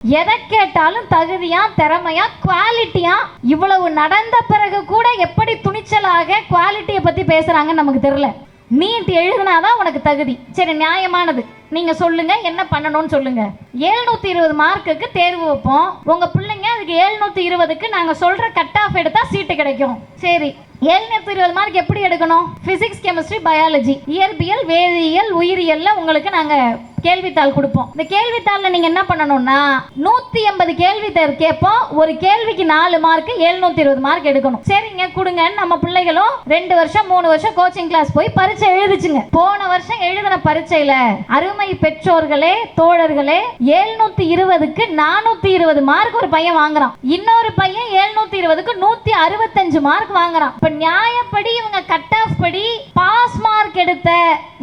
எதை கேட்டாலும் தகுதியா, திறமையா, குவாலிட்டியா, இவ்வளவு நடந்த பிறகு கூட எப்படி துணிச்சலாக குவாலிட்டியை பத்தி பேசுறாங்கன்னு நமக்கு தெரியல. நீட் எழுதினாதான் உனக்கு தகுதி. சரி, நியாயமானது. நீங்க சொல்லுங்க, என்ன பண்ணணும்னு சொல்லுங்க. 720 மார்க்குக்கு தேர்வு வைப்போம். உங்க பிள்ளைங்க அதுக்கு 720க்கு நாங்க சொல்ற கட் ஆஃப் எடுத்தா சீட்டு கிடைக்கும். சரி, 720 மார்க் எப்படி எடுக்கணும்? பிசிக்ஸ், கெமிஸ்ட்ரி, பயாலஜி, இயற்பியல், வேதியியல், உயிரியல்ல உங்களுக்கு நாங்க கேள்வித்தாள் கொடுப்போம். இந்த கேள்வித்தாள்ல நீங்க என்ன பண்ணணும்னா 180 கேள்வி கேட்போம். ஒரு கேள்விக்கு 4 மார்க், 720 மார்க் எடுக்கணும். சரிங்க, கொடுங்க. நம்ம பிள்ளைகளும் 2 வருஷம் 3 வருஷம் கோச்சிங் கிளாஸ் போய் பரீட்சை எழுதிச்சுங்க. போன வருஷம் எழுதின பரீட்சையில அருமை பெற்றோர்களே, தோழர்களே, 720க்கு 420 மார்க் ஒரு பையன் வாங்குறான். இன்னொரு பையன் 720க்கு 165 மார்க் வாங்குறான். இப்ப நியாயப்படி இவங்க கட் ஆஃப் படி பாஸ் மார்க் எடுத்த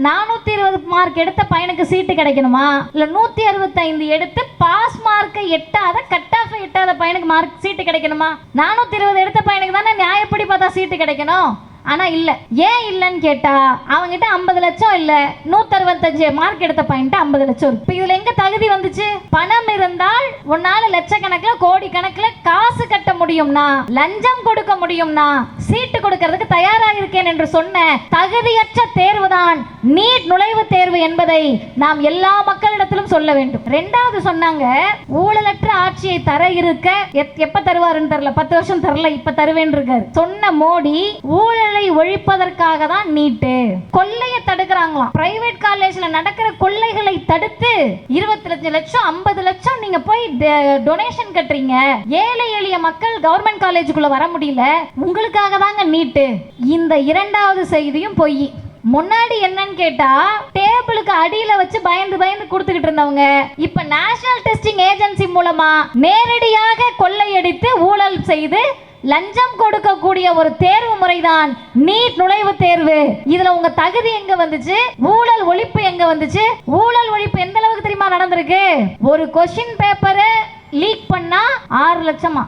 420 மார்க் எடுத்த பையனுக்கு சீட்டு கிடைக்கணுமா, இல்ல 165 எடுத்து பாஸ் மார்க்கை எட்டாத, கட் ஆஃப் எட்டாத பையனுக்கு மார்க் சீட்டு கிடைக்கணுமா? 420 எடுத்த பையனுக்கு தானே நியாயப்படி பார்த்தா சீட்டு கிடைக்கணும். ஆனா இல்ல. ஏன் இல்லன்னு கேட்டா அவங்கிட்ட 50 லட்சம் இல்ல, 165 மார்க் எடுத்த பையன்ட்ட 50 லட்சம் இருக்கு. இதுல எங்க தகுதி வந்துச்சு? பணம் இருந்தால் உன்னால லட்சக்கணக்கில் கோடி கணக்கில் காசு கட்ட முடியும்னா, லஞ்சம் கொடுக்க முடியும்னா, சீட்டு கொடுக்கிறதுக்கு தயாரா இருக்கேன் என்று சொன்ன தகுதியற்ற தேர்வுதான் நீட் நுழைவுத் தேர்வு என்பதை நாம் எல்லா மக்களிடத்திலும் சொல்ல வேண்டும். ரெண்டாவது சொன்னாங்க, ஊழலற்ற ஆட்சியை தர இருக்க எப்ப தருவாருன்னு தெரியல, 10 வருஷம் தரல, இப்ப தருவேன் இருக்காரு. சொன்ன மோடி ஊழல் ஒழிப்பதற்காக தான் நீட்டு. கொள்ளையை தடுக்கிறாங்களாம். பிரைவேட் காலேஜ்ல நடக்கிற கொள்ளைகளை தடுத்து 25 லட்சம் 50 லட்சம் நீங்க போய் டொனேஷன் கட்டுறீங்க. ஏழை எளிய மக்கள் கவர்மெண்ட் காலேஜுக்குள்ள வர முடியல, உங்களுக்காக தாங்க நீட்டு. இந்த இரண்டாவது செய்தியும் பொய். முன்னாடி என்னன்னு கேட்டா டேபிளுக்கு அடியில வச்சு பயந்து பயந்து கொடுத்துக்கிட்டு இருந்தவங்க இப்ப நேஷனல் டெஸ்டிங் ஏஜென்சி மூலமா நேரடியாக கொள்ளையடித்து ஊழல் செய்து லஞ்சம் கொடுக்கக்கூடிய ஒரு தேர்வு முறைதான் நீட் நுழைவுத் தேர்வு. இதுல உங்க தகுதி எங்க வந்துச்சு? ஊழல் ஒழிப்பு எங்க வந்துச்சு? ஊழல் ஒழிப்பு எந்த அளவுக்கு தெரியுமா நடந்திருக்கு? ஒரு கொஸ்டின் பேப்பரை லீக் பண்ணா 6 லட்சமா?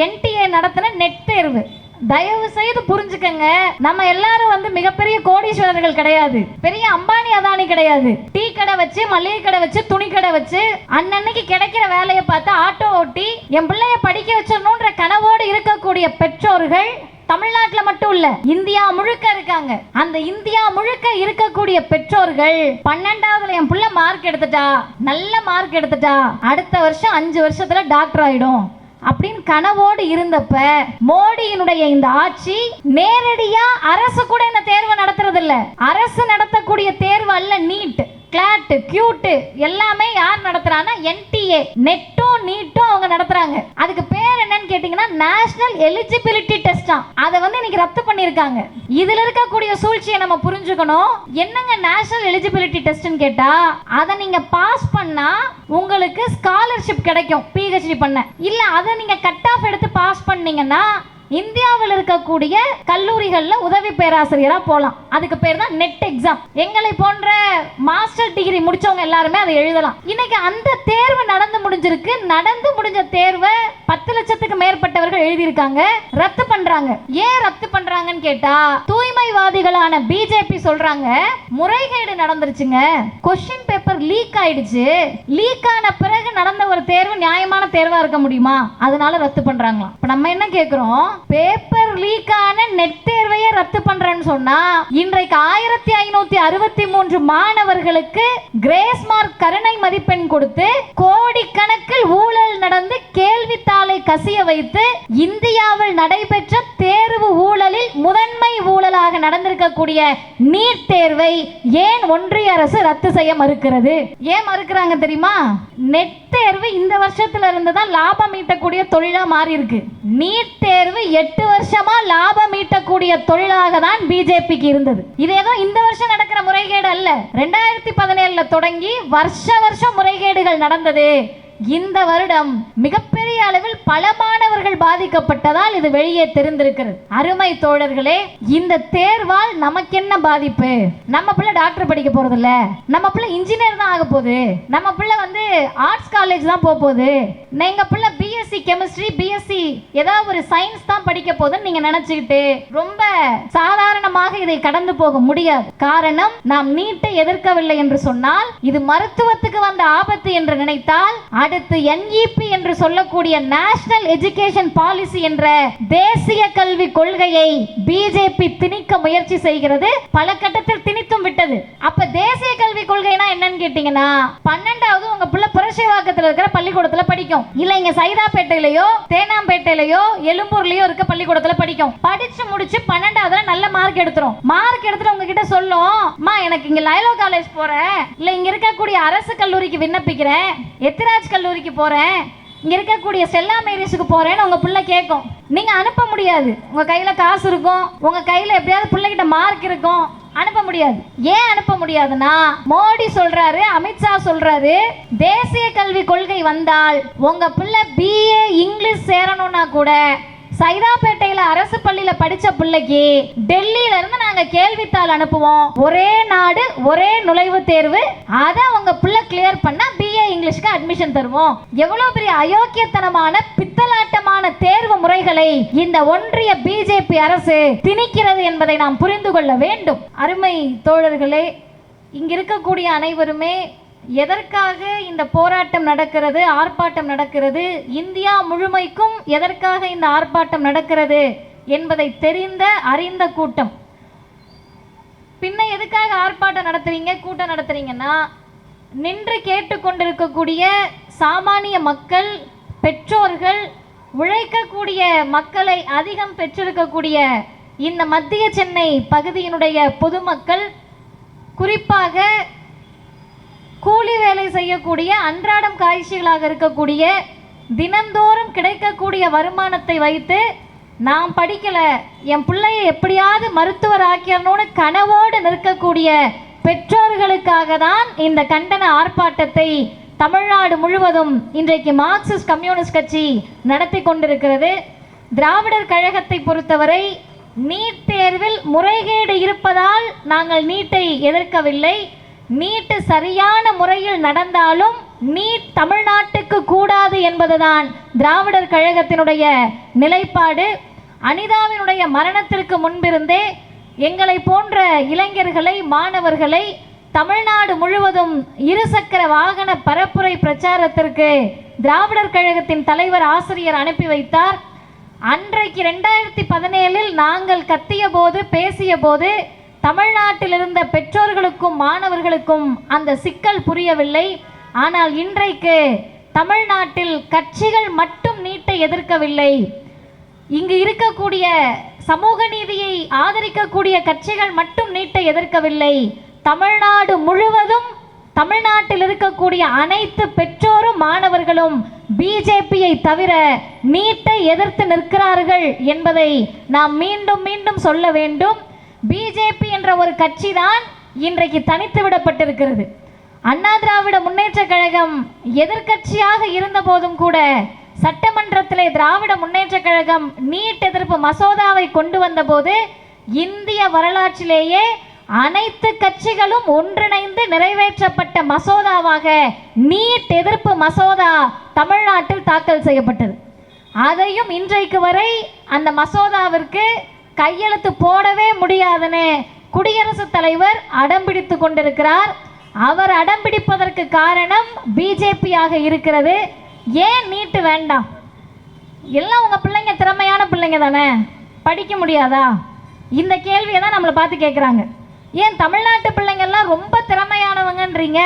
NTA நடத்தின நெட் தேர்வு. தயவு செய்து புரிஞ்சுக்கங்க, நம்ம எல்லாரும் மிகப்பெரிய கோடீஸ்வரர்கள் கிடையாது, பெரிய அம்பானி அதானி கிடையாது. டீ கடை வச்சு, மளிகை கடை வச்சு, துணி கடை வச்சு அன்னன்னைக்கு கிடைக்கிற வேலையை பார்த்து ஆட்டோ ஓட்டி என் பிள்ளைய படிக்க வச்சிடணும்ன்ற கனவோடு இருக்கக்கூடிய பெற்றோர்கள் தமிழ்நாட்டில் மட்டும் இல்ல, இந்தியா முழுக்க இருக்காங்க. அந்த இந்தியா முழுக்க இருக்கக்கூடிய பெற்றோர்கள் 12வதுல என் பிள்ளை மார்க் எடுத்துட்டா, நல்ல மார்க் எடுத்துட்டா, அடுத்த வருஷம் 5 வருஷத்துல டாக்டர் ஆயிடும் அப்படின்னு கனவோடு இருந்தப்ப மோடியினுடைய இந்த ஆட்சி நேரடியா அரசு கூட இந்த தேர்வு நடத்துறது இல்ல. அரசு நடத்தக்கூடிய தேர்வு அல்ல நீட், கிளாட், கியூட் எல்லாமே யார் நடத்துறாங்கன்னா NTA, நெட்டும் நீட்டும் அவங்க நடத்துறாங்க. அதுக்கு பேர் என்னன்னு கேட்டீங்கன்னா நேஷனல் எலிஜிபிலிட்டி டெஸ்டா. அதை இன்னைக்கு ரத்து பண்ணிருக்காங்க. இதுல இருக்கக்கூடிய சூழ்ச்சியை நம்ம புரிஞ்சுக்கணும். என்னங்க நேஷனல் எலிஜிபிலிட்டி டெஸ்ட்னு கேட்டா, அதை நீங்க பாஸ் பண்ணா உங்களுக்கு ஸ்காலர்ஷிப் கிடைக்கும் PhD பண்ண. இல்ல அதை நீங்க கட் ஆஃப் எடுத்து பாஸ் பண்ணீங்கன்னா இந்தியாவில் இருக்கக்கூடிய கல்லூரிகள்ல உதவி பேராசிரியரா போலாம். அதுக்கு பேர் தான் நெட் எக்ஸாம். எங்களை போன்ற மாஸ்டர் டிகிரி முடிச்சவங்க எல்லாருமே அதை எழுதலாம். இன்னைக்கு அந்த தேர்வு நடந்து முடிஞ்சிருக்கு. நடந்து முடிஞ்ச தேர்வை 10 லட்சத்துக்கு மேற்பட்டவர்கள் எழுதியிருக்காங்க. ரத்து பண்றாங்க. ஏன் ரத்து பண்றாங்கன்னு கேட்டா தூய்மைவாதிகளான BJP சொல்றாங்க, முறைகேடு நடந்துருச்சுங்க, கொஸ்டின் பேப்பர் லீக் ஆயிடுச்சு, லீக் ஆன பிறகு நடந்த ஒரு தேர்வு நியாயமான தேர்வா இருக்க முடியுமா, அதனால ரத்து பண்றாங்களாம். இப்ப நம்ம என்ன கேக்குறோம்? பேப்பர் லீக் ஆன நெட் தேர்வையே ரத்து பண்றேன்னு சொன்னா இன்றைக்கு 1563 மாணவர்களுக்கு கிரேஸ் மார்க் கருணை மதிப்பெண் கொடுத்து கோடிக்கணக்கில் ஊழல் நடந்து கேள்வித்தாளை கசிய வைத்து இந்தியாவில் நடைபெற்ற தேர்வு ஊழலில் முதன்மை ஊழலாக நடந்திருக்கக்கூடிய நீட் தேர்வை ஏன் ஒன்றிய அரசு ரத்து செய்ய மறுக்கிறது? ஏன் மறுக்கிறாங்க தெரியுமா? நெட் தேர்வு இந்த வருஷத்துல இருந்து தான் லாபம் ஈட்டக்கூடிய தொழிலா மாறி இருக்கு. நீட் தேர்வு 8 வருஷமா லாபம் ஈட்டக்கூடிய தொழிலாக தான் BJPக்கு இருந்தது. இது ஏதோ இந்த வருஷம் நடக்கிற முறைகேடு அல்ல. 2017 தொடங்கி வருஷம் முறைகேடுகள் நடந்தது. இந்த வருடம் மிகப்பெரிய அளவில் பல மாணவர்கள் பாதிக்கப்பட்டதால் இது வெளியே தெரிந்திருக்கிறது. அருமை தோழர்களே, இந்த தேர்வால் நமக்கு என்ன பாதிப்பு? நம்ம பிள்ளை டாக்டர் படிக்க போறது இல்ல, நம்ம பிள்ளை இன்ஜினியர் தான் ஆக போகுது, நம்ம பிள்ளை ஆர்ட்ஸ் காலேஜ் தான் போக போகுது, எங்க பிள்ளை BSc பிஎஸ்சி கெமிஸ்ட்ரி, பிஎஸ்சி ஏதாவது ஒரு சயின்ஸ் தான் படிக்க போதுன்னு நீங்க நினைச்சுக்கிட்டு ரொம்ப சாதாரணமாக இதை கடந்து போக முடியாது. காரணம், நாம் நீட்டை எதிர்க்கவில்லை என்று சொன்னால் இது மருத்துவத்துக்கு வந்த ஆபத்து என்று நினைத்தால் அடுத்து NEP என்று சொல்லக்கூடிய நேஷனல் எஜுகேஷன் பாலிசி என்ற தேசிய கல்வி கொள்கையை பிஜேபி திணிக்க முயற்சி செய்கிறது. பல கட்டத்தில் திணித்தும் விட்டது. அப்ப தேசிய கல்வி கொள்கைனா என்னன்னு கேட்டீங்கன்னா, 12வது உங்க பிள்ளை புரட்சிவாக்கத்தில் இருக்கிற பள்ளிக்கூடத்துல படிக்கும், இல்ல இங்க சைதாப்பேட்டையிலயோ தேனாம்பேட்டையிலயோ எழும்பூர்லயோ இருக்க பள்ளிக்கூடத்துல படிக்கும். படிச்சு முடிச்சு 12வது நல்ல மார்க் எடுத்துரும். மார்க் எடுத்துட்டு உங்ககிட்ட சொல்லும், அம்மா எனக்கு இங்க லைலோ காலேஜ் போறேன், இல்ல இங்க இருக்கக்கூடிய அரசு கல்லூரிக்கு விண்ணப்பிக்கிறேன், எத்திராஜ் கல்லூரிக்கு போறேன், இங்க இருக்கக்கூடிய ஸ்டெல்லா மேரிஸுக்கு போறேன்னு உங்க பிள்ளை கேட்கும். நீங்க அனுப்ப முடியாது. உங்க கையில காசு இருக்கும், உங்க கையில எப்படியாவது பிள்ளைகிட்ட மார்க் இருக்கும், அனுப்ப முடியாது. ஏன் அனுப்ப முடியாதுன்னா, மோடி சொல்றாரு, அமித்ஷா சொல்றாரு, தேசிய கல்வி கொள்கை வந்தால் உங்க பிள்ளை BA இங்கிலீஷ் சேரணும்னா கூட சைதாப்பேட்டையில அரசு பள்ளியில படிச்ச பிள்ளைக்கு டெல்லியில இருந்து நாங்க கேள்வித்தாள் அனுப்புவோம், ஒரே நாடு ஒரே நுழைவுத் தேர்வு, அதை உங்க பிள்ளை கிளியர் பண்ணா BA இங்கிலீஷ்க்கு அட்மிஷன் தருவோம். எவ்வளவு பெரிய அயோக்கியத்தனமான பித்தலாட்டமான தேர்வு முறைகளை இந்த ஒன்றிய பிஜேபி அரசு திணிக்கிறது என்பதை நாம் புரிந்து கொள்ள வேண்டும். அருமை தோழர்களே, இங்க இருக்கக்கூடிய அனைவருமே எதற்காக இந்த போராட்டம் நடக்கிறது, ஆர்ப்பாட்டம் நடக்கிறது, இந்தியா முழுமைக்கும் எதற்காக இந்த ஆர்ப்பாட்டம் நடக்கிறது என்பதை தெரிந்த அறிந்த கூட்டம். பின்ன எதுக்காக ஆர்ப்பாட்டம் நடத்துறீங்க, கூட்டம் நடத்துறீங்கன்னா, நின்று கேட்டுக்கொண்டிருக்கக்கூடிய சாமானிய மக்கள், பெற்றோர்கள், உழைக்கக்கூடிய மக்களை அதிகம் பெற்றிருக்கக்கூடிய இந்த மத்திய சென்னை பகுதியினுடைய பொதுமக்கள், குறிப்பாக கூலி வேலை செய்யக்கூடிய அன்றாடம் காய்ச்சிகளாக இருக்கக்கூடிய, தினந்தோறும் கிடைக்கக்கூடிய வருமானத்தை வைத்து நான் படிக்கல, என் பிள்ளையை எப்படியாவது மருத்துவர் ஆக்கியணும்னு கனவோடு நிற்கக்கூடிய பெற்றோர்களுக்காக தான் இந்த கண்டன ஆர்ப்பாட்டத்தை தமிழ்நாடு முழுவதும் இன்றைக்கு மார்க்சிஸ்ட் கம்யூனிஸ்ட் கட்சி நடத்தி கொண்டிருக்கிறது. திராவிடர் கழகத்தை பொறுத்தவரை நீட் தேர்வில் முறைகேடு இருப்பதால் நாங்கள் நீட்டை எதிர்க்கவில்லை. நீட் சரியான முறையில் நடந்தாலும் நீட் தமிழ்நாட்டுக்கு கூடாது என்பதுதான் திராவிடர் கழகத்தினுடைய நிலைப்பாடு. அனிதாவினுடைய மரணத்திற்கு முன்பிருந்தே எங்களை போன்ற இளைஞர்களை, மாணவர்களை தமிழ்நாடு முழுவதும் இருசக்கர வாகன பரப்புரை பிரச்சாரத்திற்கு திராவிடர் கழகத்தின் தலைவர் ஆசிரியர் அனுப்பி வைத்தார். அன்றைக்கு 2017 நாங்கள் கத்திய போது, பேசிய போது தமிழ்நாட்டில் இருந்த பெற்றோர்களுக்கும் மாணவர்களுக்கும் அந்த சிக்கல் புரியவில்லை. ஆனால் இன்றைக்கு தமிழ்நாட்டில் கட்சிகள் மட்டும் நீட்டை எதிர்க்கவில்லை, இங்கு இருக்கக்கூடிய சமூக நீதியை ஆதரிக்கக்கூடிய கட்சிகள் மட்டும் நீட்டை எதிர்க்கவில்லை. தமிழ்நாடு முழுவதும் தமிழ்நாட்டில் இருக்கக்கூடிய அனைத்து பெற்றோரும் மாணவர்களும் பிஜேபியை தவிர நீட்டை எதிர்த்து நிற்கிறார்கள் என்பதை நாம் மீண்டும் மீண்டும் சொல்ல வேண்டும். பிஜேபி என்ற ஒரு கட்சி தான் இன்றைக்கு தனித்து விடப்பட்டிருக்கிறது. அண்ணா திராவிட முன்னேற்ற கழகம் எதிர்க்கட்சியாக இருந்த போதும் கூட சட்டமன்றத்திலே திராவிட முன்னேற்ற கழகம் நீட் எதிர்ப்பு மசோதாவை கொண்டு வந்த போது இந்திய வரலாற்றிலேயே அனைத்து கட்சிகளும் ஒன்றிணைந்து நிறைவேற்றப்பட்ட மசோதாவாக நீட் எதிர்ப்பு மசோதா தமிழ்நாட்டில் தாக்கல் செய்யப்பட்டது. அதையும் இன்றைக்கு வரை அந்த மசோதாவிற்கு கையெழுத்து போடவே முடியாதுன்னு குடியரசுத் தலைவர் அடம்பிடித்து கொண்டிருக்கிறார். அவர் அடம்பிடிப்பதற்கு காரணம் பிஜேபியாக இருக்கிறது. ஏன் நீட்டு வேண்டாம்? எல்லாம் உங்க பிள்ளைங்க திறமையான பிள்ளைங்க தானே, படிக்க முடியாதா? இந்த கேள்வியை தான் நம்மளை பார்த்து கேட்குறாங்க. ஏன் தமிழ்நாட்டு பிள்ளைங்கள்லாம் ரொம்ப திறமையானவங்கன்றீங்க,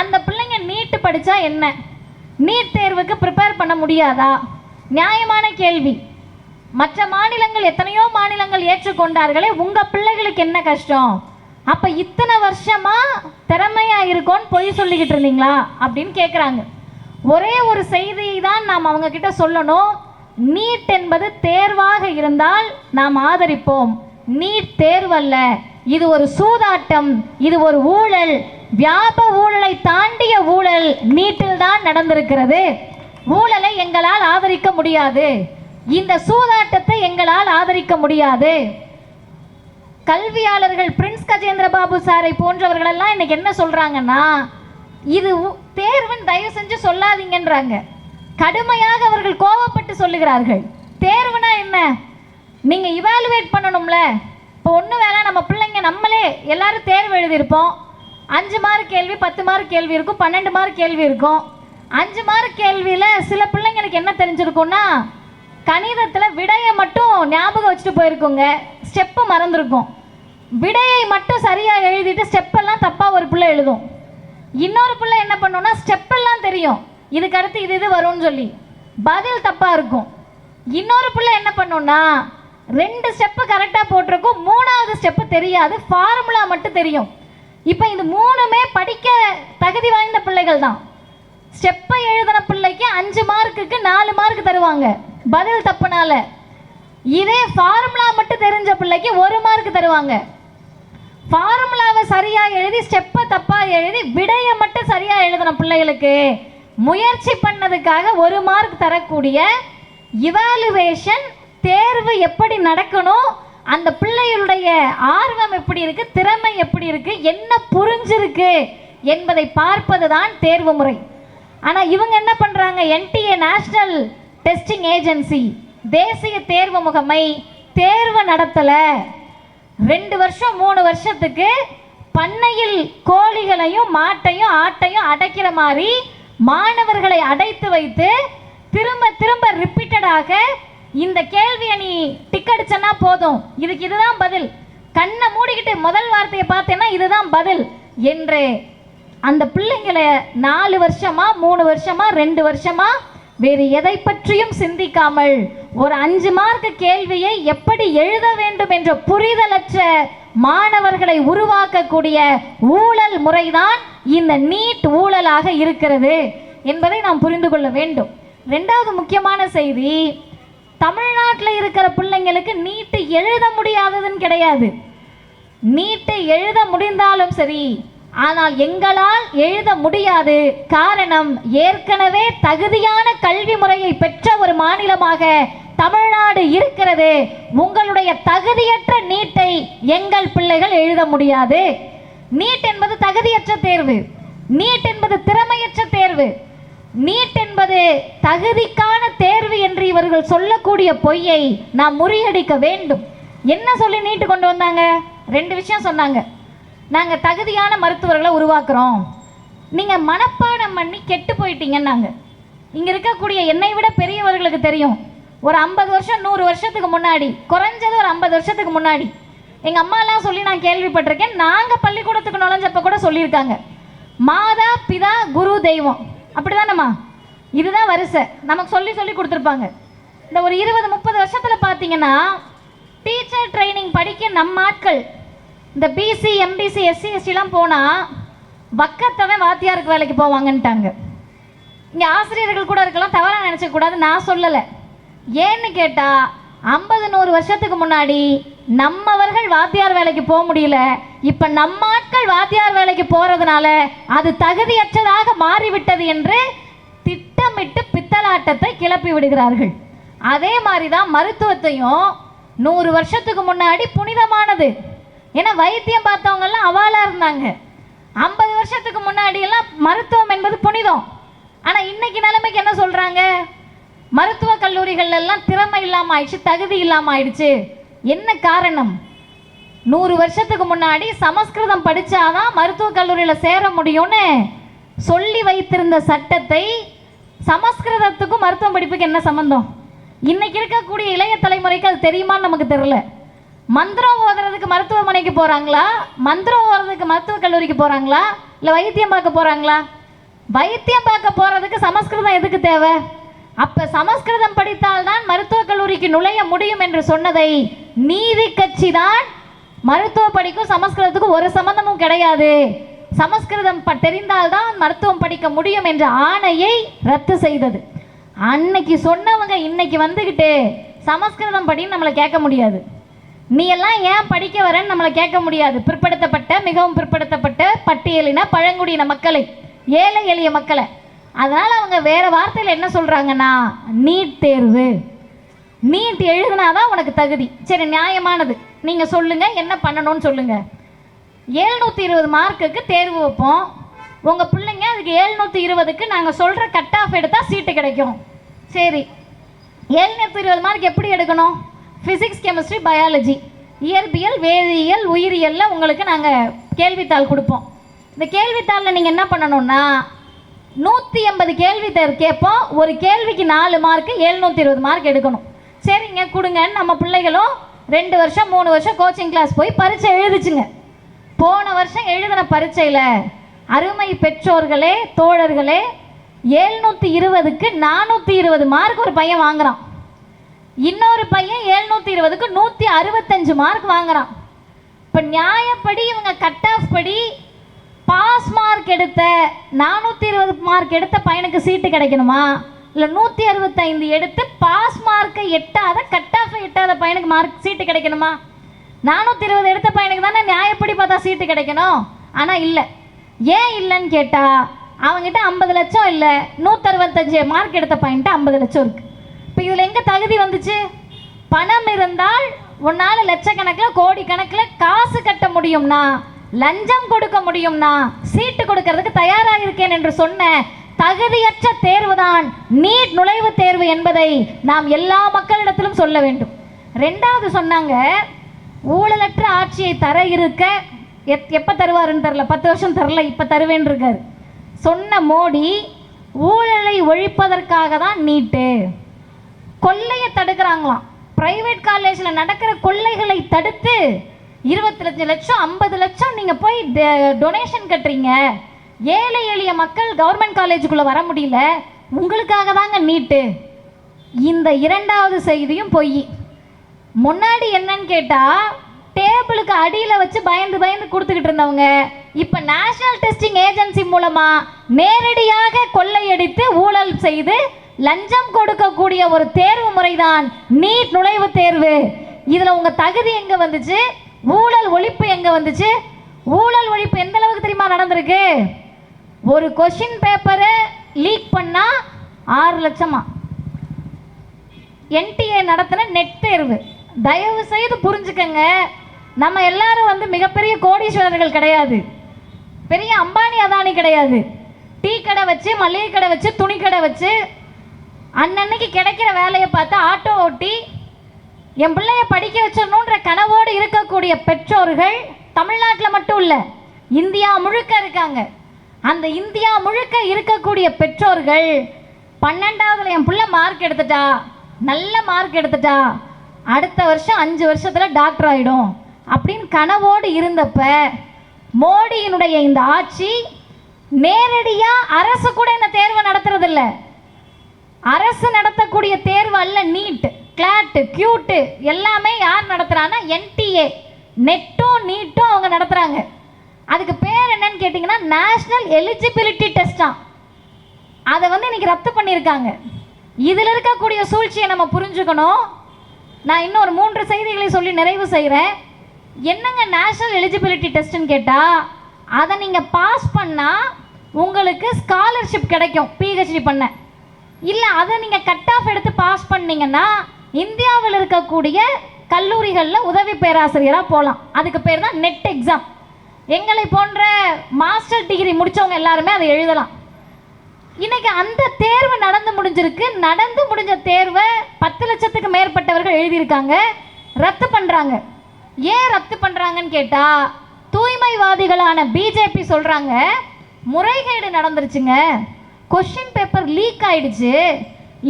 அந்த பிள்ளைங்க நீட்டு படித்தா என்ன, நீட் தேர்வுக்கு ப்ரிப்பேர் பண்ண முடியாதா? நியாயமான கேள்வி. மற்ற மாநிலங்கள், எத்தனையோ மாநிலங்கள் ஏற்றுக்கொண்டார்களே, உங்க பிள்ளைகளுக்கு என்ன கஷ்டம்? அப்ப இத்தனை வருஷமா திறமையா இருக்கோன்னு பொய் சொல்லிக்கிட்டு இருந்தீங்களா அப்படின்னு கேட்குறாங்க. ஒரே ஒரு செய்தியை தான் நாம் அவங்க கிட்ட சொல்லணும். நீட் என்பது தேர்வாக இருந்தால் நாம் ஆதரிப்போம். நீட் தேர்வல்ல, இது ஒரு சூதாட்டம், இது ஒரு ஊழல், வியாப ஊழலை தாண்டிய ஊழல் நீட்டில் தான் நடந்திருக்கிறது. ஊழலை எங்களால் ஆதரிக்க முடியாது, இந்த சூதாட்டத்தை எங்களால் ஆதரிக்க முடியாது. கல்வியாளர்கள் பிரின்ஸ் கஜேந்திர பாபு சாரை போன்றவர்கள் எல்லாம் இன்னைக்கு என்ன சொல்றாங்கன்னா, இது தேர்வுன்னு தயவு செஞ்சு சொல்லாதீங்கன்றாங்க. கடுமையாக அவர்கள் கோபப்பட்டு சொல்லுகிறார்கள். தேர்வுனா என்ன? நீங்கள் இவாலுவேட் பண்ணணும்ல. இப்போ ஒன்று வேலை, நம்ம பிள்ளைங்க நம்மளே எல்லாரும் தேர்வு எழுதியிருப்போம். 5 மார்க் கேள்வி, 10 மார்க் கேள்வி இருக்கும், 12 மார்க் கேள்வி இருக்கும். 5 மார்க் கேள்வியில் சில பிள்ளைங்களுக்கு என்ன தெரிஞ்சிருக்கும்னா, கணிதத்தில் விடையை மட்டும் ஞாபகம் வச்சுட்டு போயிருக்குங்க, ஸ்டெப்பு மறந்துருக்கும். விடையை மட்டும் சரியாக எழுதிட்டு ஸ்டெப்பெல்லாம் தப்பாக ஒரு பிள்ளை எழுதும். இன்னொரு பிள்ளை என்ன பண்ணுன்னா, ஸ்டெப்பெல்லாம் தெரியும், இதுக்கு அடுத்து இது வரும்னு சொல்லி, பதில் தப்பாக இருக்கும். இன்னொரு பிள்ளை என்ன பண்ணுன்னா, 2 ஸ்டெப்பு கரெக்டாக போட்டிருக்கும், 3வது ஸ்டெப்பு தெரியாது, ஃபார்முலா மட்டும் தெரியும். இப்போ இது 3மே படிக்க தகுதி வாய்ந்த பிள்ளைகள் தான். ஸ்டெப்பை எழுதின பிள்ளைக்கு 5 மார்க்குக்கு 4 மார்க் தருவாங்க பதில் தப்புனால. இதே ஃபார்முலா மட்டும் தெரிஞ்ச பிள்ளைக்கு 1 மார்க் தருவாங்க. ஃபார்முலாவை சரியாக எழுதி ஸ்டெப்பை தப்பாக எழுதி விடையை மட்டும் சரியாக எழுதின பிள்ளைகளுக்கு முயற்சி பண்ணதுக்காக 1 மார்க் தரக்கூடிய இவாலுவேஷன் தேர்வு எப்படி நடக்கணும், அந்த பிள்ளைகளுடைய ஆர்வம் எப்படி இருக்கு, திறமை எப்படி இருக்கு, என்ன புரிஞ்சிருக்கு என்பதை பார்ப்பது தான் தேர்வு முறை. ஆனால் இவங்க என்ன பண்ணுறாங்க, NTA நேஷனல் டெஸ்டிங் ஏஜென்சி தேசிய தேர்வு முகமை தேர்வு நடத்தலை. 2 வருஷம் 3 வருஷத்துக்கு பண்ணையில் கோழிகளையும் மாட்டையும் ஆட்டையும் அடைக்கிற மாதிரி மாணவர்களை அடைத்து வைத்து திரும்ப திரும்ப ரிப்பீட்டடாக இந்த கேள்வியை நீ டிக் அடிச்சனா போதும், இதுக்கு இதுதான் பதில், கண்ணை மூடிக்கிட்டு முதல் வார்த்தையை பார்த்தேன்னா இதுதான் பதில் என்று அந்த பிள்ளைங்களை 4 வருஷமா 3 வருஷமா 2 வருஷமா வேறு எதை பற்றியும் சிந்திக்காமல் ஒரு 5 மார்க் கேள்வியை எப்படி எழுத வேண்டும் என்ற புரிதலற்ற மாணவர்களை உருவாக்கக்கூடிய ஊழல் முறைதான் இந்த நீட் ஊழலாக இருக்கிறது என்பதை நாம் புரிந்து கொள்ள வேண்டும். 2வது முக்கியமான செய்தி, தமிழ்நாட்டில் இருக்கிற பிள்ளைங்களுக்கு நீட்டு எழுத முடியாததுன்னு கிடையாது. நீட்டு எழுத முடிந்தாலும் சரி, ஆனால் எங்களால் எழுத முடியாது. காரணம், ஏற்கனவே தகுதியான கல்வி முறையை பெற்ற ஒரு மாநிலமாக தமிழ்நாடு இருக்கிறது. உங்களுடைய தகுதியற்ற நீட்டை எங்கள் பிள்ளைகள் எழுத முடியாது. நீட் என்பது தகுதியற்ற தேர்வு, நீட் என்பது திறமையற்ற தேர்வு, நீட் என்பது தகுதிக்கான தேர்வு என்று இவர்கள் சொல்லக்கூடிய பொய்யை நாம் முறியடிக்க வேண்டும். என்ன சொல்லி நீட்டு கொண்டு வந்தாங்க? 2 விஷயம் சொன்னாங்க. நாங்கள் தகுதியான மருத்துவர்களை உருவாக்குறோம், நீங்கள் மனப்பாடம் பண்ணி கெட்டு போயிட்டீங்கன்னாங்க. இங்கே இருக்கக்கூடிய என்னை விட பெரியவர்களுக்கு தெரியும், ஒரு 50 வருஷம் 100 வருஷத்துக்கு முன்னாடி, குறைஞ்சது ஒரு 50 வருஷத்துக்கு முன்னாடி எங்கள் அம்மாலாம் சொல்லி நான் கேள்விப்பட்டிருக்கேன். நாங்கள் பள்ளிக்கூடத்துக்கு நுழைஞ்சப்போ கூட சொல்லியிருக்காங்க, மாதா பிதா குரு தெய்வம், அப்படிதானம்மா, இதுதான் வரிசை நமக்கு சொல்லி சொல்லி கொடுத்துருப்பாங்க. இந்த ஒரு 20-30 வருஷத்தில் பார்த்தீங்கன்னா டீச்சர் ட்ரைனிங் படிக்க நம்ம ஆட்கள் இந்த பிசி எம்பிசி எஸ்சி எஸ்டிலாம் போனால் வக்கத்தவன் வாத்தியாருக்கு வேலைக்கு போவாங்கன்ட்டாங்க. இங்கே ஆசிரியர்கள் கூட இருக்கலாம், தவறாக நினச்சக்கூடாது, நான் சொல்லலை. ஏன்னு கேட்டால் 50-100 வருஷத்துக்கு முன்னாடி நம்மவர்கள் வாத்தியார் வேலைக்கு போக முடியல, இப்போ நம்ம ஆட்கள் வாத்தியார் வேலைக்கு போகிறதுனால அது தகுதியற்றதாக மாறிவிட்டது என்று திட்டமிட்டு பித்தலாட்டத்தை கிளப்பி விடுகிறார்கள். அதே மாதிரி தான் மருத்துவத்தையும் 100 வருஷத்துக்கு முன்னாடி புனிதமானது. ஏன்னா வைத்தியம் பார்த்தவங்கெல்லாம் அவாலாக இருந்தாங்க. 50 வருஷத்துக்கு முன்னாடியெல்லாம் மருத்துவம் என்பது புனிதம். ஆனால் இன்னைக்கு நிலைமைக்கு என்ன சொல்கிறாங்க, மருத்துவக் கல்லூரிகள் எல்லாம் திறமை இல்லாமல் ஆயிடுச்சு, தகுதி இல்லாமல் ஆயிடுச்சு. என்ன காரணம்? 100 வருஷத்துக்கு முன்னாடி சமஸ்கிருதம் படித்தாதான் மருத்துவக் கல்லூரியில் சேர முடியும்னு சொல்லி வைத்திருந்த சட்டத்தை சமஸ்கிருதத்துக்கும் மருத்துவ படிப்புக்கு என்ன சம்பந்தம்? இன்னைக்கு இருக்கக்கூடிய இளைய தலைமுறைக்கு அது தெரியுமான்னு நமக்கு தெரியல. மந்திரம் ஓதுறதுக்கு மருத்துவமனைக்கு போகிறாங்களா, மந்திரம் ஓதுறதுக்கு மருத்துவக் கல்லூரிக்கு போகிறாங்களா, இல்லை வைத்தியம் பார்க்க போகிறாங்களா? வைத்தியம் பார்க்க போகிறதுக்கு சமஸ்கிருதம் எதுக்கு தேவை? அப்போ சமஸ்கிருதம் படித்தால்தான் மருத்துவக் கல்லூரிக்கு நுழைய முடியும் என்று சொன்னதை நீதி கட்சி தான் மருத்துவ படிக்கும் சமஸ்கிருதத்துக்கும் ஒரு சம்பந்தமும் கிடையாது, சமஸ்கிருதம் தெரிந்தால்தான் மருத்துவம் படிக்க முடியும் என்ற ஆணையை ரத்து செய்தது. அன்னைக்கு சொன்னவங்க இன்னைக்கு வந்துக்கிட்டு சமஸ்கிருதம் படின்னு நம்மளை கேட்க முடியாது. நீ எல்லாம் ஏன் படிக்க வரேன்னு நம்மளை கேட்க முடியாது. பிற்படுத்தப்பட்ட, மிகவும் பிற்படுத்தப்பட்ட பட்டியலின பழங்குடியின மக்களை, ஏழை எளிய மக்களை. அதனால் அவங்க வேறு வார்த்தையில் என்ன சொல்கிறாங்கன்னா, நீட் தேர்வு, நீட் எழுதினாதான் உனக்கு தகுதி. சரி, நியாயமானது, நீங்கள் சொல்லுங்கள் என்ன பண்ணணும்னு சொல்லுங்கள். 720 மார்க்குக்கு தேர்வு வைப்போம், உங்கள் பிள்ளைங்க அதுக்கு 720க்கு நாங்கள் சொல்கிற கட் ஆஃப் எடுத்தால் சீட்டு கிடைக்கும். சரி, 720 மார்க் எப்படி எடுக்கணும்? ஃபிசிக்ஸ், கெமிஸ்ட்ரி, பயாலஜி, இயற்பியல், வேதியியல், உயிரியலில் உங்களுக்கு நாங்கள் கேள்வித்தாள் கொடுப்போம். இந்த கேள்வித்தாளில் நீங்கள் என்ன பண்ணணும்னா 180 கேள்வி கேட்போம். ஒரு கேள்விக்கு 4 மார்க்கு, 720 மார்க் எடுக்கணும். சரிங்க கொடுங்கன்னு நம்ம பிள்ளைகளும் 2 வருஷம் 3 வருஷம் கோச்சிங் கிளாஸ் போய் பரீட்சை எழுதிச்சுங்க. போன வருஷம் எழுதின பரீட்சையில் அருமை பெற்றோர்களே, தோழர்களே, 720க்கு 420 மார்க் ஒரு பையன் வாங்குறான். இன்னொரு பையன் 720க்கு 165 மார்க் வாங்குறான். இப்போ நியாயப்படி இவங்க கட் ஆஃப் படி பாஸ் மார்க் எடுத்த 420 மார்க் எடுத்த பையனுக்கு சீட்டு கிடைக்கணுமா, இல்லை 165 எடுத்து பாஸ் மார்க்கை எட்டாத கட் ஆஃப் எட்டாத பையனுக்கு மார்க் சீட்டு கிடைக்கணுமா? 420 எடுத்த பையனுக்கு தானே நியாயப்படி பார்த்தா சீட்டு கிடைக்கணும். ஆனால் இல்லை. ஏன் இல்லைன்னு கேட்டால் அவங்ககிட்ட 50 லட்சம் இல்லை, 165 மார்க் எடுத்த பையன்கிட்ட 50 லட்சம் இருக்குது. இப்போ இதில் எங்கே தகுதி வந்துச்சு? பணம் இருந்தால் உன்னால் லட்சக்கணக்கில் கோடிக்கணக்கில் காசு கட்ட முடியும்னா, லஞ்சம் கொடுக்க முடியும்னா சீட்டு கொடுக்கறதுக்கு தயாராக இருக்கேன் என்று சொன்ன தகுதியற்ற தேர்வு தான் நீட் நுழைவுத் தேர்வு என்பதை நாம் எல்லா மக்களிடத்திலும் சொல்ல வேண்டும். ரெண்டாவது சொன்னாங்க, ஊழலற்ற ஆட்சியை தர இருக்க எப்போ தருவாருன்னு தெரில, 10 வருஷம் தரல, இப்போ தருவேன்னு இருக்காரு. சொன்ன மோடி ஊழலை ஒழிப்பதற்காக தான் நீட்டு. கொள்ளையை தடுக்கிறாங்களாம். பிரைவேட் காலேஜில் நடக்கிற கொள்ளைகளை தடுத்து 25 லட்சம் 50 லட்சம் நீங்கள் போய் டொனேஷன் கட்டுறீங்க. ஏழை எளிய மக்கள் கவர்மெண்ட் காலேஜுக்குள்ளே வர முடியல, உங்களுக்காக தாங்க நீட்டு. இந்த இரண்டாவது செய்தியும் பொய். முன்னாடி என்னன்னு கேட்டால் டேபிளுக்கு அடியில் வச்சு பயந்து பயந்து கொடுத்துக்கிட்டு இருந்தவங்க இப்போ நேஷனல் டெஸ்டிங் ஏஜென்சி மூலமாக நேரடியாக கொள்ளையடித்து ஊழல் செய்து லஞ்சம் கொடுக்கக்கூடிய ஒரு தேர்வு முறைதான் நீட் நுழைவுத் தேர்வு. இதில் உங்கள் தகுதி எங்கே வந்துச்சு? ஊழல் ஒழிப்பு எங்கே வந்துச்சு? ஊழல் ஒழிப்பு எந்த அளவுக்கு தெரியுமா நடந்திருக்கு? ஒரு கொஸ்டின் பேப்பரை லீக் பண்ணால் 6 லட்சமா? NTA நடத்தின நெட் தேர்வு. தயவு செய்து புரிஞ்சுக்கங்க, நம்ம எல்லாரும் மிகப்பெரிய கோடீஸ்வரர்கள் கிடையாது, பெரிய அம்பானி அதானி கிடையாது. டீ கடை வச்சு, மளிகை கடை வச்சு, துணி கடை வச்சு அன்னன்னைக்கு கிடைக்கிற வேலையை பார்த்து ஆட்டோ ஓட்டி என் பிள்ளைய படிக்க வச்சிடணுன்ற கனவோடு இருக்கக்கூடிய பெற்றோர்கள் தமிழ்நாட்டில் மட்டும் இல்லை, இந்தியா முழுக்க இருக்காங்க. அந்த இந்தியா முழுக்க இருக்கக்கூடிய பெற்றோர்கள் 12வதுல என் பிள்ளை மார்க் எடுத்துட்டா, நல்ல மார்க் எடுத்துட்டா, அடுத்த வருஷம் 5 வருஷத்தில் டாக்டர் ஆகிடும் அப்படின்னு கனவோடு இருந்தப்ப மோடியினுடைய இந்த ஆட்சி நேரடியாக அரசு கூட இந்த தேர்வை நடத்துறதில்ல. அரசு நடத்தக்கூடிய தேர்வு அல்ல நீட், கிளாட், கியூட் எல்லாமே யார் நடத்துறான்னா NTA. நெட்டும் நீட்டும் அவங்க நடத்துகிறாங்க. அதுக்கு பேர் என்னன்னு கேட்டிங்கன்னா நேஷ்னல் எலிஜிபிலிட்டி டெஸ்டா. அதை இன்னைக்கு ரத்து பண்ணியிருக்காங்க. இதில் இருக்கக்கூடிய சூழ்ச்சியை நம்ம புரிஞ்சுக்கணும். நான் இன்னும் ஒரு 3 செய்திகளை சொல்லி நிறைவு செய்கிறேன். என்னங்க நேஷ்னல் எலிஜிபிலிட்டி டெஸ்ட்டுன்னு கேட்டால், அதை நீங்கள் பாஸ் பண்ணால் உங்களுக்கு ஸ்காலர்ஷிப் கிடைக்கும் PhD பண்ண. இல்லை அதை நீங்கள் கட் ஆஃப் எடுத்து பாஸ் பண்ணீங்கன்னா இந்தியாவில் இருக்கக்கூடிய கல்லூரிகளில் உதவி பேராசிரியராக போகலாம். அதுக்கு பேர் தான் நெட் எக்ஸாம். எங்களை போன்ற மாஸ்டர் டிகிரி முடித்தவங்க எல்லாருமே அதை எழுதலாம். இன்னைக்கு அந்த தேர்வு நடந்து முடிஞ்சிருக்கு. நடந்து முடிஞ்ச தேர்வை 10 லட்சத்துக்கு மேற்பட்டவர்கள் எழுதியிருக்காங்க. ரத்து பண்ணுறாங்க. ஏன் ரத்து பண்ணுறாங்கன்னு கேட்டால், தூய்மைவாதிகளான பிஜேபி சொல்கிறாங்க முறைகேடு நடந்துருச்சுங்க, கொஸ்டின் பேப்பர் லீக் ஆயிடுச்சு,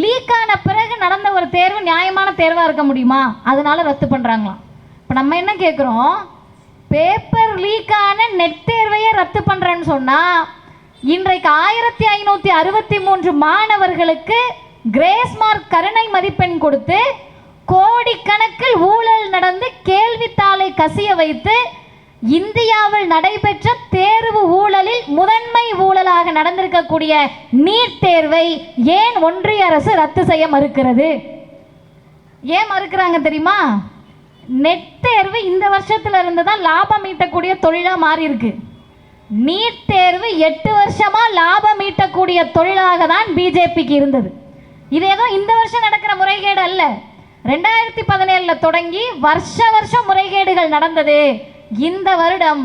லீக் ஆன பிறகு நடந்த ஒரு தேர்வு நியாயமான தேர்வாக இருக்க முடியுமா, அதனால ரத்து பண்ணுறாங்களாம். இப்போ நம்ம என்ன கேட்குறோம்? பேப்பர் லீக் ஆன நெட் தேர்வையே ரத்து பண்ணுறேன்னு சொன்னால் இன்றைக்கு 1563 மாணவர்களுக்கு கிரேஸ் மார்க் கருணை மதிப்பெண் கொடுத்து கோடிக்கணக்கில் ஊழல் நடந்து கேள்வித்தாளை கசிய வைத்து இந்தியாவில் நடைபெற்ற தேர்வு ஊழலில் முதன்மை ஊழலாக நடந்திருக்கக்கூடிய நீட் தேர்வை ஏன் ஒன்றிய அரசு ரத்து செய்ய மறுக்கிறது? ஏன் மறுக்கிறாங்க தெரியுமா? நெட் தேர்வு இந்த வருஷத்துல இருந்து தான் லாபம் ஈட்டக்கூடிய தொழிலாக மாறி இருக்கு. நீட் தேர்வு 8 வருஷமா லாபம் ஈட்டக்கூடிய தொழிலாக தான் பிஜேபிக்கு இருந்தது. இது ஏதோ இந்த வருஷம் நடக்கிற முறைகேடு அல்ல. 2017 தொடங்கி வருஷம் முறைகேடுகள் நடந்தது. இந்த வருடம்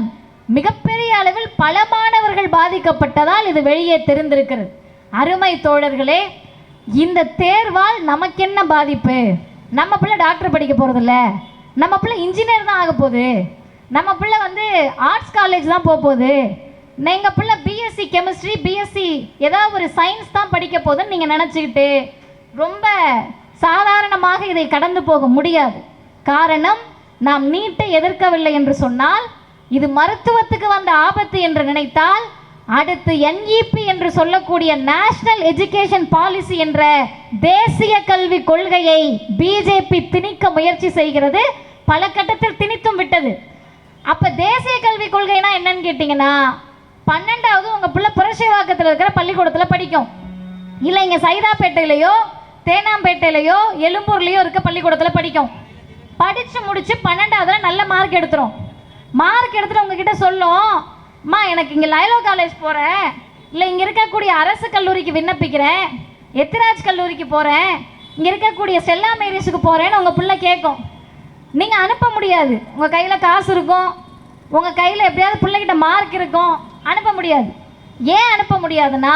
மிகப்பெரிய அளவில் பல மாணவர்கள் பாதிக்கப்பட்டதால் இது வெளியே தெரிந்திருக்கிறது. அருமை தோழர்களே, இந்த தேர்வால் நமக்கு என்ன பாதிப்பு? நம்ம பிள்ளை டாக்டர் படிக்க போகிறதில்ல, நம்ம பிள்ளை இன்ஜினியர் தான் ஆக போகுது, நம்ம பிள்ளை ஆர்ட்ஸ் காலேஜ் தான் போக போகுது, எங்கள் பிள்ளை பிஎஸ்சி கெமிஸ்ட்ரி, பிஎஸ்சி ஏதாவது ஒரு சயின்ஸ் தான் படிக்க போகுதுன்னு நீங்கள் நினச்சிக்கிட்டு ரொம்ப சாதாரணமாக இதை கடந்து போக முடியாது. காரணம், நாம் நீட்டை எதிர்க்கவில்லை என்று சொன்னால் இது மருத்துவத்துக்கு வந்த ஆபத்து என்று நினைத்தால் அடுத்து NEP என்று சொல்லக்கூடிய நேஷனல் எஜுகேஷன் பாலிசி என்ற தேசிய கல்வி கொள்கையை பிஜேபி திணிக்க முயற்சி செய்கிறது. பல கட்டத்தில் திணித்தும் விட்டது. அப்ப தேசிய கல்வி கொள்கைனா என்னன்னு கேட்டீங்கன்னா, 12வது உங்க பிள்ளை புரட்சிவாக்கத்தில் இருக்கிற பள்ளிக்கூடத்தில் படிக்கும், இல்லை இங்க சைதாப்பேட்டையிலையோ தேனாம்பேட்டையிலையோ எழும்பூர்லையோ இருக்க பள்ளிக்கூடத்தில் படிக்கும். படிச்சு முடிச்சு 12வதுல நல்ல மார்க் எடுத்துரும். மார்க் எடுத்துட்டு உங்ககிட்ட சொல்லும், அம்மா எனக்கு இங்கே லைலோ காலேஜ் போகிறேன், இல்லை இங்கே இருக்கக்கூடிய அரசு கல்லூரிக்கு விண்ணப்பிக்கிறேன், எத்திராஜ் கல்லூரிக்கு போகிறேன், இங்கே இருக்கக்கூடிய ஸ்டெல்லா மேரிஸுக்கு போகிறேன்னு உங்கள் பிள்ளை கேட்கும். நீங்கள் அனுப்ப முடியாது. உங்கள் கையில் காசு இருக்கும், உங்கள் கையில் எப்படியாவது பிள்ளைகிட்ட மார்க் இருக்கும், அனுப்ப முடியாது. ஏன் அனுப்ப முடியாதுன்னா,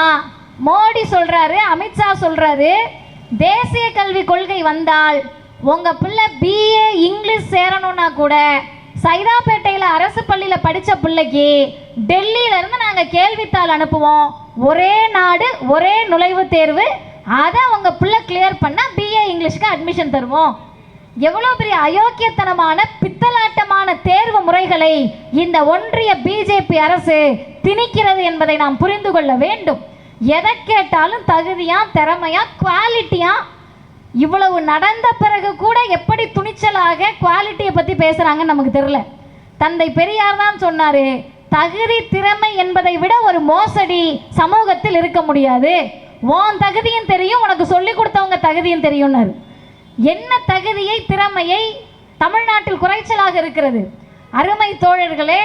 மோடி சொல்கிறாரு, அமித்ஷா சொல்கிறாரு, தேசிய கல்வி கொள்கை வந்தால் உங்கள் பிள்ளை BA இங்கிலீஷ் சேரணும்னா கூட சைதாப்பேட்டையில் அரசு பள்ளியில் படித்த பிள்ளைக்கு டெல்லியிலேருந்து நாங்கள் கேள்வித்தாள் அனுப்புவோம், ஒரே நாடு ஒரே நுழைவுத் தேர்வு, அதை உங்கள் பிள்ளை கிளியர் பண்ணால் BA இங்கிலீஷ்க்கு அட்மிஷன் தருவோம். எவ்வளோ பெரிய அயோக்கியத்தனமான பித்தலாட்டமான தேர்வு முறைகளை இந்த ஒன்றிய பிஜேபி அரசு திணிக்கிறது என்பதை நாம் புரிந்து கொள்ள வேண்டும். எதை கேட்டாலும் தகுதியா, திறமையா, குவாலிட்டியா, இவ்வளவு நடந்த பிறகு கூட எப்படி துணிச்சலாக குவாலிட்டியை பற்றி பேசுகிறாங்கன்னு நமக்கு தெரியல. தந்தை பெரியார் தான் சொன்னார், தகுதி திறமை என்பதை விட ஒரு மோசடி சமூகத்தில் இருக்க முடியாது. உன் தகுதியும் தெரியும், உனக்கு சொல்லிக் கொடுத்தவங்க தகுதியும் தெரியும்னாரு. என்ன தகுதியை திறமையை தமிழ்நாட்டில் குறைச்சலாக இருக்கிறது. அருமை தோழர்களே,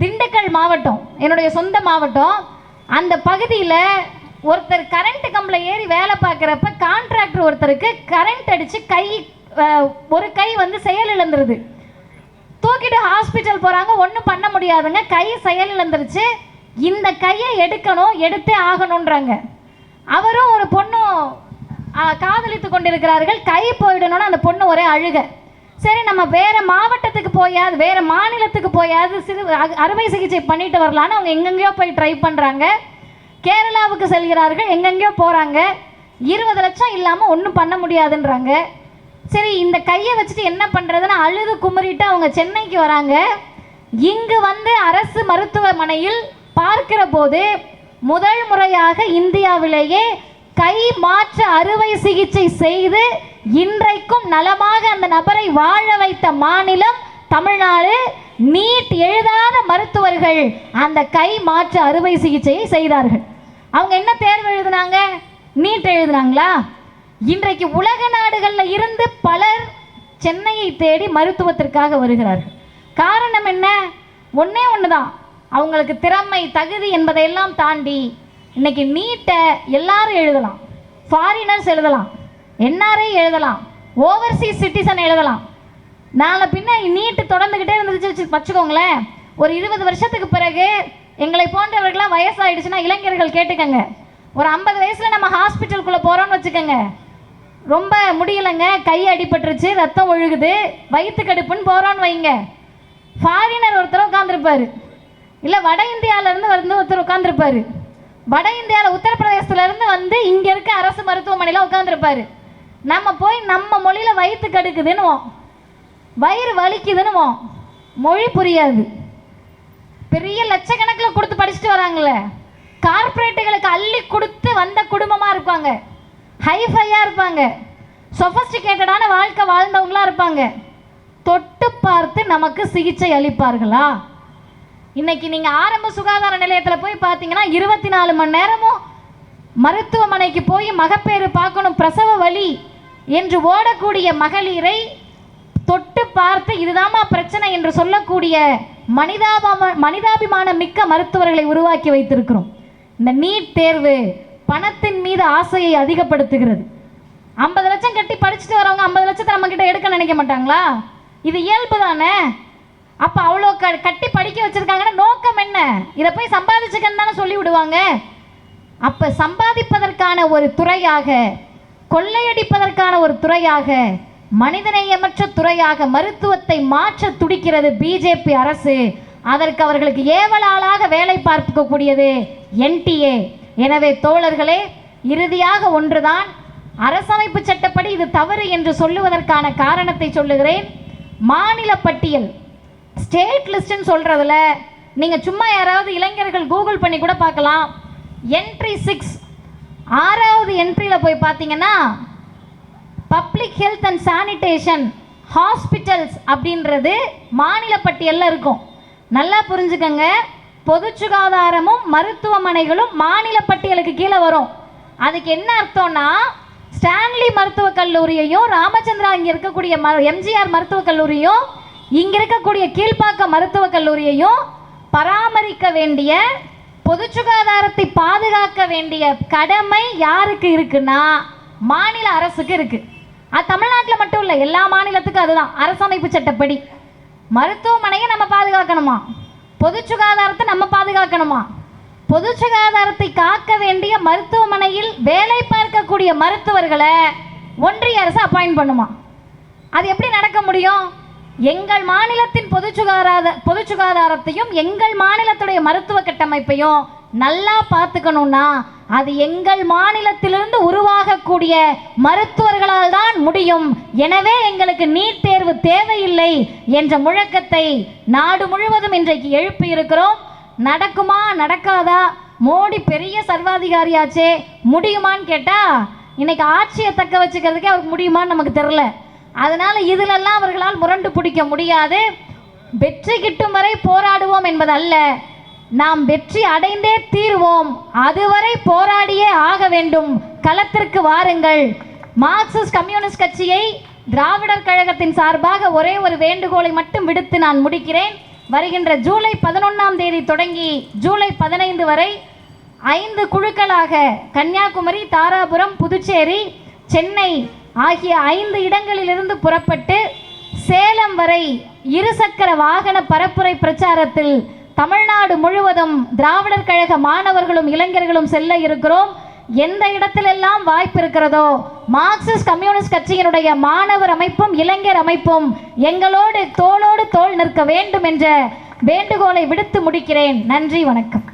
திண்டுக்கல் மாவட்டம் என்னுடைய சொந்த மாவட்டம். அந்த பகுதியில் ஒருத்தர் கரண்ட் கம்பில் ஏறி வேலை பார்க்குறப்ப கான்ட்ராக்டர் ஒருத்தருக்கு கரண்ட் அடித்து ஒரு கை செயல் இழந்துருது. தூக்கிட்டு ஹாஸ்பிட்டல் போகிறாங்க, ஒன்றும் பண்ண முடியாதுங்க, கை செயல் இழந்துருச்சு, இந்த கையை எடுக்கணும், எடுத்தே ஆகணுன்றாங்க. அவரும் ஒரு பொண்ணும் காதலித்து கொண்டிருக்கிறார்கள். கை போயிடணும்னு அந்த பொண்ணு ஒரே அழுக. சரி, நம்ம வேறு மாவட்டத்துக்கு போயாது, வேறு மாநிலத்துக்கு போயாது அறுவை சிகிச்சை பண்ணிட்டு வரலான்னு அவங்க எங்கெங்கேயோ போய் ட்ரை பண்ணுறாங்க. கேரளாவுக்கு செல்கிறார்கள், எங்கெங்கேயோ போகிறாங்க. 20 லட்சம் இல்லாமல் ஒன்றும் பண்ண முடியாதுன்றாங்க. சரி, இந்த கையை வச்சுட்டு என்ன பண்ணுறதுன்னு அழுது குமரிட்டு அவங்க சென்னைக்கு வராங்க. இங்கு அரசு மருத்துவமனையில் பார்க்கிற போது முதல் முறையாக இந்தியாவிலேயே கை மாற்று அறுவை சிகிச்சை செய்து இன்றைக்கும் நலமாக அந்த நபரை வாழ வைத்த மாநிலம் தமிழ்நாடு. நீட் எழுதாத மருத்துவர்கள் அந்த கை மாற்று அறுவை சிகிச்சையை செய்தார்கள். அவங்க என்ன தேர்வு எழுதினாங்க? நீட் எழுதினாங்களா? இன்றைக்கு உலக நாடுகளில் இருந்து பலர் சென்னையை தேடி மருத்துவத்திற்காக வருகிறார்கள். காரணம் என்ன? ஒன்னே ஒன்று தான், அவங்களுக்கு திறமை தகுதி என்பதையெல்லாம் தாண்டி இன்னைக்கு நீட்டை எல்லாரும் எழுதலாம். ஃபாரினர்ஸ் எழுதலாம், NRI எழுதலாம், ஓவர்சீஸ் சிட்டிசன் எழுதலாம். நாளை பின்ன நீட்டு தொடர்ந்துக்கிட்டே இருந்துச்சு வச்சுக்கோங்களேன், ஒரு 20 வருஷத்துக்கு பிறகு எங்களை போன்றவர்களாம் வயசாகிடுச்சுன்னா இளைஞர்கள் கேட்டுக்கங்க, ஒரு 50 வயசில் நம்ம ஹாஸ்பிட்டலுக்குள்ளே போகிறோன்னு வச்சுக்கோங்க, ரொம்ப முடியலைங்க, கை அடிபட்டுருச்சு, ரத்தம் ஒழுகுது, வயிற்று கடுப்புன்னு போகிறோன்னு வைங்க, ஃபாரினர் ஒருத்தர் உட்காந்துருப்பார், இல்லை வட இந்தியாவிலேருந்து ஒருத்தர் உட்காந்துருப்பார், வட இந்தியாவில் உத்தரப்பிரதேசத்துலேருந்து இங்கே இருக்க அரசு மருத்துவமனையில் உட்காந்துருப்பார். நம்ம போய் நம்ம மொழியில் வயிற்று கடுக்குதுன்னுவோம், வயிறு வலிக்குதுன்னுவோம், மொழி புரியாது. பெரிய லட்சக்கணக்கில் கொடுத்து படிச்சுட்டு வராங்களே, கார்பரேட்டுகளுக்கு அள்ளி கொடுத்து வந்த குடும்பமாக இருப்பாங்க, ஹைஃபையாக இருப்பாங்க, சொஃபஸ்டிகேட்டடான வாழ்க்கை வாழ்ந்தவங்களாக இருப்பாங்க. தொட்டு பார்த்து நமக்கு சிகிச்சை அளிப்பார்களா? இன்னைக்கு நீங்கள் ஆரம்ப சுகாதார நிலையத்தில் போய் பார்த்தீங்கன்னா 24 மணி நேரமும் மருத்துவமனைக்கு போய் மகப்பேறு பார்க்கணும், பிரசவ வலி என்று ஓடக்கூடிய மகளிரை தொட்டு பார்த்து இதுதாமா பிரச்சனை என்று சொல்லக்கூடிய மனிதாபிமான மிக்க மருத்துவர்களை உருவாக்கி வைத்திருக்கிறோம். இந்த நீட் தேர்வு பணத்தின் மீது ஆசையை அதிகப்படுத்துகிறது. 50 லட்சம் கட்டி படிச்சுட்டு வரவங்க 50 லட்சத்தை நம்ம கிட்ட எடுக்க நினைக்க மாட்டாங்களா? இது இயல்பு தானே. அப்போ அவ்வளோ கட்டி படிக்க வச்சிருக்காங்கன்னா நோக்கம் என்ன? இதை போய் சம்பாதிச்சுக்கன்னு தானே சொல்லி விடுவாங்க. அப்போ சம்பாதிப்பதற்கான ஒரு துறையாக, கொள்ளையடிப்பதற்கான ஒரு துறையாக, மனிதநேயமற்ற துறையாக மருத்துவத்தை மாற்ற துடிக்கிறது பிஜேபி அரசு. அதற்கு அவர்களுக்கு ஏவலாளாக வேலை பார்க்கக்கூடியது NTA. எனவே தோழர்களே, இறுதியாக ஒன்றுதான், அரசமைப்பு சட்டப்படி இது தவறு என்று சொல்லுவதற்கான காரணத்தை சொல்லுகிறேன். மாநில பட்டியல், ஸ்டேட் லிஸ்ட்னு சொல்றதுல நீங்க சும்மா யாராவது இளைஞர்கள் கூகுள் பண்ணி கூட பார்க்கலாம். என்ட்ரி 6 6வது என்ட்ரியில் போய் பார்த்தீங்கன்னா public health and sanitation hospitals அப்படின்றது மாநில பட்டியலில் இருக்கும். நல்லா புரிஞ்சுக்கங்க, பொது சுகாதாரமும் மருத்துவமனைகளும் மாநில பட்டியலுக்கு கீழே வரும். அதுக்கு என்ன அர்த்தம்னா, ஸ்டான்லி மருத்துவக் கல்லூரியையும் ராமச்சந்திரா இங்கே இருக்கக்கூடிய MGR மருத்துவக் கல்லூரியும் இங்கே இருக்கக்கூடிய கீழ்ப்பாக்கம் மருத்துவக் கல்லூரியையும் பராமரிக்க வேண்டிய, பொது சுகாதாரத்தை பாதுகாக்க வேண்டிய கடமை யாருக்கு இருக்குன்னா மாநில அரசுக்கு இருக்கு. அது தமிழ்நாட்டில் மட்டும் இல்லை, எல்லா மாநிலத்துக்கும் அதுதான் அரசமைப்பு சட்டப்படி. மருத்துவமனையை நம்ம பாதுகாக்கணுமா, பொது சுகாதாரத்தை நம்ம பாதுகாக்கணுமா? பொது சுகாதாரத்தை காக்க வேண்டிய மருத்துவமனையில் வேலை பார்க்கக்கூடிய மருத்துவர்களை ஒன்றிய அரசு அப்பாயிண்ட் பண்ணுமா? அது எப்படி நடக்க முடியும்? எங்கள் மாநிலத்தின் பொது சுகாதாரத்தையும் எங்கள் மாநிலத்துடைய மருத்துவ கட்டமைப்பையும் நல்லா பார்த்துக்கணும்னா அது எங்கள் மாநிலத்திலிருந்து உருவாகக்கூடிய மருத்துவர்களால் தான் முடியும். எனவே எங்களுக்கு நீட் தேர்வு தேவையில்லை என்ற முழக்கத்தை நாடு முழுவதும் இன்றைக்கு எழுப்பி இருக்கிறோம். நடக்குமா நடக்காதா? மோடி பெரிய சர்வாதிகாரியாச்சே, முடியுமான்னு கேட்டால் இன்னைக்கு ஆட்சியை தக்க வச்சுக்கிறதுக்கே அவருக்கு முடியுமான்னு நமக்கு தெரியல. அதனால் இதிலெல்லாம் அவர்களால் முரண்டு பிடிக்க முடியாது. வெற்றி கிட்டும் வரை போராடுவோம் என்பதல்ல, நாம் வெற்றி அடைந்தே தீர்வோம். அதுவரை போராடியே ஆக வேண்டும். களத்திற்கு வாருங்கள். மார்க்சிஸ்ட் கம்யூனிஸ்ட் கட்சியை திராவிடர் கழகத்தின் சார்பாக ஒரே ஒரு வேண்டுகோளை மட்டும் விடுத்து நான் முடிக்கிறேன். வருகின்ற ஜூலை 11ஆம் தேதி தொடங்கி ஜூலை 15 வரை 5 குழுக்களாக கன்னியாகுமரி, தாராபுரம், புதுச்சேரி, சென்னை ஆகிய 5 இடங்களிலிருந்து புறப்பட்டு சேலம் வரை இருசக்கர வாகன பரப்புரை பிரச்சாரத்தில் தமிழ்நாடு முழுவதும் திராவிடர் கழக மாணவர்களும் இளைஞர்களும் செல்ல இருக்கிறோம். எந்த இடத்திலெல்லாம் வாய்ப்பு இருக்கிறதோ மார்க்சிஸ்ட் கம்யூனிஸ்ட் கட்சியினுடைய மாணவர் அமைப்பும் இளைஞர் அமைப்பும் எங்களோடு தோளோடு தோள் நிற்க வேண்டும் என்ற வேண்டுகோளை விடுத்து முடிக்கிறேன். நன்றி, வணக்கம்.